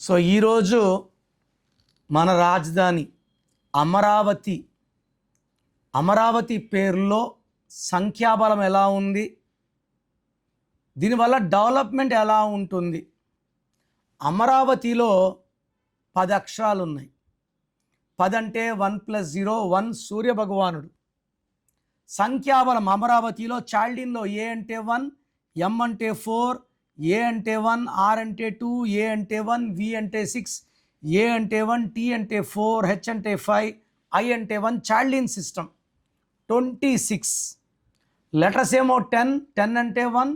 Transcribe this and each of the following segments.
So ఈరోజు మన రాజధాని అమరావతి పేరులో సంఖ్యాబలం ఎలా ఉంది, దీనివల్ల డెవలప్మెంట్ ఎలా ఉంటుంది. అమరావతిలో 10 అక్షరాలు ఉన్నాయి. 10 అంటే 1+0 1 సూర్య భగవానుడు. సంఖ్యాబలం అమరావతిలో చాల్డిన్లో ఏ అంటే 1, ఎం అంటే 4, ఏ అంటే 1, ఆర్ అంటే 2, ఏ అంటే 1, వి అంటే 6, ఏ అంటే 1, టీ అంటే 4, హెచ్ అంటే 5, ఐ అంటే 1. Chaldean system 26. లెటర్స్ ఏమో 10 అంటే 1,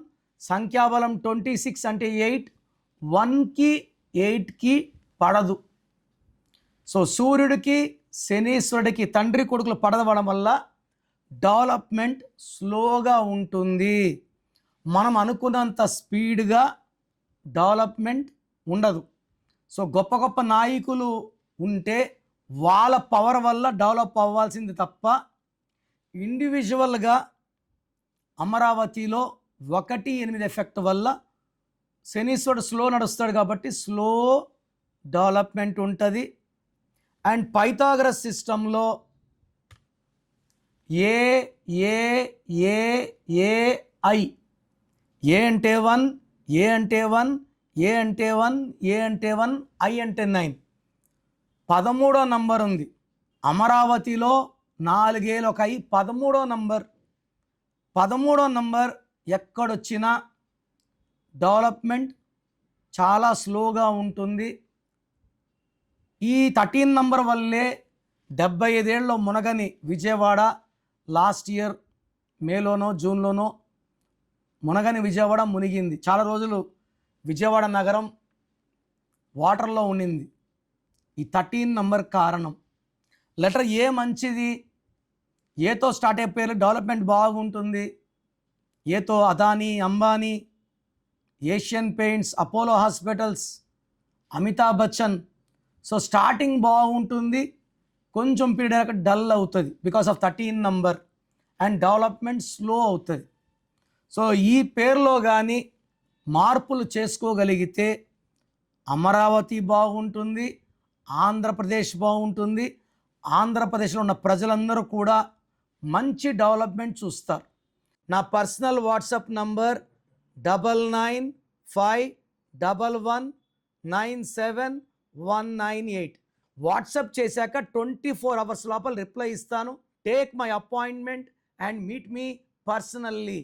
సంఖ్యాబలం 26 అంటే 8, 1కి 8కి పడదు. సో సూర్యుడికి శనీశ్వరుడికి తండ్రి కొడుకులు పడదవడం వల్ల డెవలప్మెంట్ స్లోగా ఉంటుంది. మనం అనుకున్నంత స్పీడ్గా డెవలప్మెంట్ ఉండదు. సో గొప్ప గొప్ప నాయకులు ఉంటే వాళ్ళ పవర్ వల్ల డెవలప్ అవ్వాల్సింది తప్ప ఇండివిజువల్గా అమరావతిలో 1-8 ఎఫెక్ట్ వల్ల శనీశ్వరుడు స్లో నడుస్తాడు కాబట్టి స్లో డెవలప్మెంట్ ఉంటుంది. అండ్ పైథాగరస్ సిస్టంలో ఐ ఏ అంటే 1, ఏ అంటే 1, ఏ అంటే 1, ఏ అంటే 1, ఐ అంటే 9. 13వ నంబర్ ఉంది అమరావతిలో. 4 ఏళ్ళు ఒక ఐ. 13వ నంబర్. 13వ నంబర్ ఎక్కడొచ్చినా డెవలప్మెంట్ చాలా స్లోగా ఉంటుంది. ఈ 13 నంబర్ వల్లే 75 ఏళ్ళలో మునగని విజయవాడ లాస్ట్ ఇయర్ మేలోనో జూన్లోనో మునగని విజయవాడ మునిగింది. చాలా రోజులు విజయవాడ నగరం వాటర్లో ఉండింది. ఈ 13 నంబర్ కారణం. లెటర్ ఏ మంచిది. ఏతో స్టార్ట్ అయ్యే పేర్లు డెవలప్మెంట్ బాగుంటుంది. ఏతో Adani, Ambani, Asian Paints, Apollo Hospitals, Amitabh Bachchan. So starting బాగుంటుంది, కొంచెం పీరియడ్ డల్ అవుతుంది because of 13 number. And development slow అవుతుంది. సో ఈ పేరులో కానీ మార్పులు చేసుకోగలిగితే అమరావతి బాగుంటుంది, ఆంధ్రప్రదేశ్ బాగుంటుంది. ఆంధ్రప్రదేశ్లో ఉన్న ప్రజలందరూ కూడా మంచి డెవలప్మెంట్ చూస్తారు. నా పర్సనల్ వాట్సాప్ నంబర్ 9951197198. వాట్సాప్ చేశాక 24 అవర్స్ లోపల రిప్లై ఇస్తాను. Take my appointment and meet me personally.